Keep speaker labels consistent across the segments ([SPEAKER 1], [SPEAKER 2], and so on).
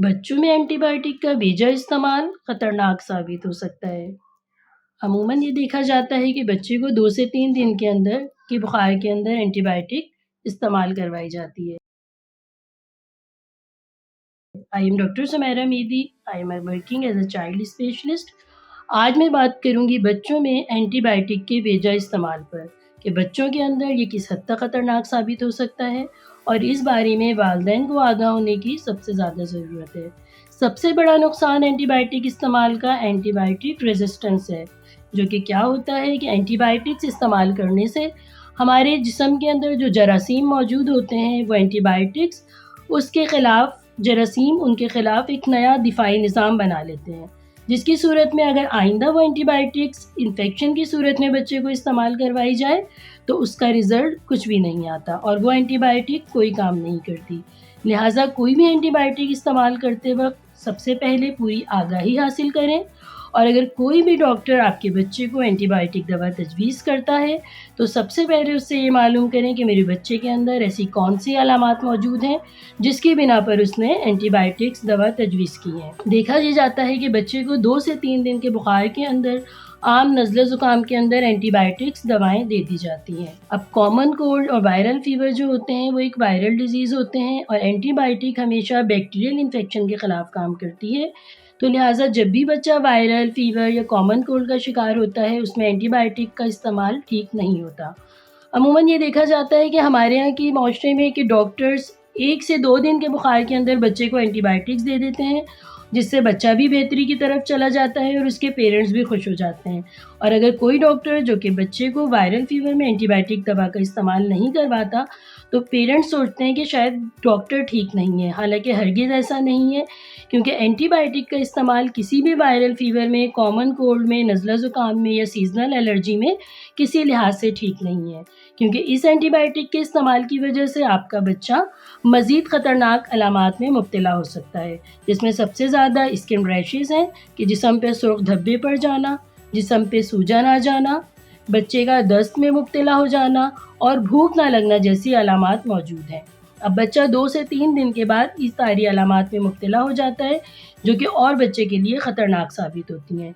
[SPEAKER 1] बच्चों में एंटीबायोटिक का बेजा इस्तेमाल खतरनाक साबित हो सकता है। अमूमन ये देखा जाता है कि बच्चे को 2 से 3 दिन के अंदर के बुखार के अंदर एंटीबायोटिक इस्तेमाल करवाई जाती है। I am doctor Sumaira Mehdi. I am working as a child specialist. आज मैं बात करूंगी बच्चों में एंटीबायोटिक के बेजा इस्तेमाल पर कि बच्चों के अंदर ये किस हद तक खतरनाक साबित हो सकता है और इस बारे में वालिदैन को आगाह होने की सबसे ज़्यादा ज़रूरत है। सबसे बड़ा नुकसान एंटीबायोटिक इस्तेमाल का एंटीबायोटिक रेजिस्टेंस है, जो कि क्या होता है कि एंटीबायोटिक्स इस्तेमाल करने से हमारे जिस्म के अंदर जो जरासीम मौजूद होते हैं वो एंटीबायोटिक्स उसके ख़िलाफ़ जरासीम उनके ख़िलाफ़ एक नया दिफाई निज़ाम बना लेते हैं, जिसकी सूरत में अगर आइंदा वो एंटीबायोटिक्स इन्फेक्शन की सूरत में बच्चे को इस्तेमाल करवाई जाए तो उसका रिज़ल्ट कुछ भी नहीं आता और वो एंटीबायोटिक कोई काम नहीं करती। लिहाजा कोई भी एंटीबायोटिक इस्तेमाल करते वक्त सबसे पहले पूरी आगाही हासिल करें और अगर कोई भी डॉक्टर आपके बच्चे को एंटीबायोटिक दवा तजवीज़ करता है तो सबसे पहले उससे ये मालूम करें कि मेरे बच्चे के अंदर ऐसी कौन सी अलामात मौजूद हैं जिसकी बिना पर उसने एंटीबायोटिक्स दवा तजवीज़ की है। देखा ये जाता है कि बच्चे को 2 से 3 दिन के बुखार के अंदर आम नज़ला ज़ुकाम के अंदर एंटीबायोटिक्स दवाएं दे दी जाती हैं। अब कॉमन कोल्ड और वायरल फीवर जो होते हैं वो एक वायरल डिजीज़ होते हैं और एंटीबायोटिक हमेशा बैक्टीरियल इन्फेक्शन के ख़िलाफ़ काम करती है। तो लिहाजा जब भी बच्चा वायरल फीवर या कॉमन कोल्ड का शिकार होता है उसमें एंटीबायोटिक का इस्तेमाल ठीक नहीं होता। अमूमन ये देखा जाता है कि हमारे यहाँ की माशरे में कि डॉक्टर्स 1 से 2 दिन के बुखार के अंदर बच्चे को एंटीबायोटिक्स दे देते हैं, जिससे बच्चा भी बेहतरी की तरफ चला जाता है और उसके पेरेंट्स भी खुश हो जाते हैं। और अगर कोई डॉक्टर जो कि बच्चे को वायरल फीवर में एंटीबायोटिक दवा का इस्तेमाल नहीं करवाता तो पेरेंट्स सोचते हैं कि शायद डॉक्टर ठीक नहीं है, हालांकि हरगिज़ ऐसा नहीं है, क्योंकि एंटीबायोटिक का इस्तेमाल किसी भी वायरल फीवर में, कॉमन कोल्ड में, नज़ला ज़ुकाम में या सीजनल एलर्जी में किसी लिहाज से ठीक नहीं है, क्योंकि इस एंटीबायोटिक के इस्तेमाल की वजह से आपका बच्चा मज़ीद ख़तरनाक अलामात में मुब्तला हो सकता है, जिसमें सबसे ज़्यादा स्किन रैशेज़ हैं कि जिस्म पे सुर्ख धब्बे पड़ जाना, जिस्म पे सूजन आ जाना, बच्चे का दस्त में मुब्तला हो जाना और भूख ना लगना जैसी अलामात मौजूद हैं। अब बच्चा 2 से 3 दिन के बाद इस सारी अलामात में मुब्तला हो जाता है, जो कि और बच्चे के लिए ख़तरनाक साबित होती हैं।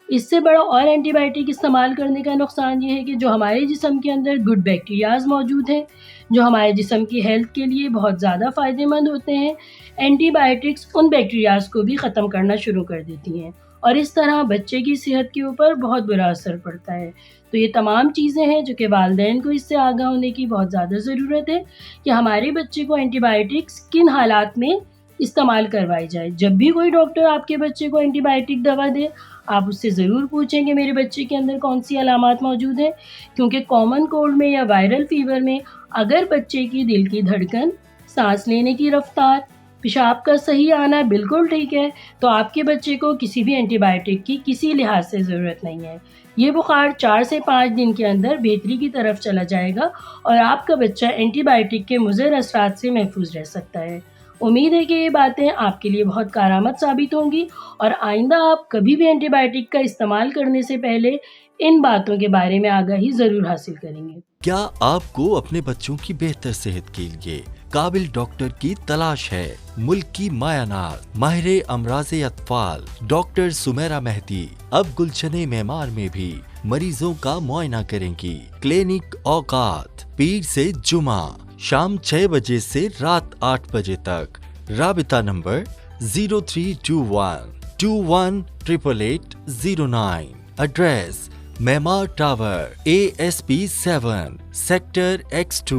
[SPEAKER 1] इससे बड़ा और एंटीबायोटिक इस्तेमाल करने का नुकसान ये है कि जो हमारे जिस्म के अंदर गुड बैक्टीरियाज़ मौजूद हैं, जो हमारे जिस्म की हेल्थ के लिए बहुत ज़्यादा फ़ायदेमंद होते हैं, एंटीबायोटिक्स उन बैक्टीरियाज़ को भी ख़त्म करना शुरू कर देती हैं और इस तरह बच्चे की सेहत के ऊपर बहुत बुरा असर पड़ता है। तो ये तमाम चीज़ें हैं जो कि वालिदैन को इससे आगाह होने की बहुत ज़्यादा ज़रूरत है कि हमारे बच्चे को एंटीबायोटिक्स किन हालात में इस्तेमाल करवाई जाए। जब भी कोई डॉक्टर आपके बच्चे को एंटीबायोटिक दवा दे, आप उससे ज़रूर पूछें कि मेरे बच्चे के अंदर कौन सी अलामात मौजूद हैं, क्योंकि कॉमन कोल्ड में या वायरल फीवर में अगर बच्चे की दिल की धड़कन, सांस लेने की रफ्तार, पेशाब का सही आना बिल्कुल ठीक है तो आपके बच्चे को किसी भी एंटीबायोटिक की किसी लिहाज से ज़रूरत नहीं है। ये बुखार 4 से 5 दिन के अंदर बेहतरी की तरफ चला जाएगा और आपका बच्चा एंटीबायोटिक के मुज़र असरात से महफूज रह सकता है। उम्मीद है कि ये बातें आपके लिए बहुत कारआमद साबित होंगी और आइंदा आप कभी भी एंटीबायोटिक का इस्तेमाल करने से पहले इन बातों के बारे में आगाही ज़रूर हासिल करेंगे।
[SPEAKER 2] क्या आपको अपने बच्चों की बेहतर सेहत के लिए काबिल डॉक्टर की तलाश है? मुल्क की मायानाज माहिर अमराज़े अत्फाल डॉक्टर सुमेरा मेहदी अब गुलशने मेमार में भी मरीजों का मुआयना करेंगी। क्लिनिक औकात पीर से जुमा शाम 6 बजे से रात 8 बजे तक। राबिता number 0321 21880809। Address Memar tower ASP 7 sector X2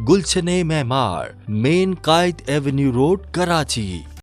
[SPEAKER 2] गुलशने Memar main Quaid avenue road Karachi.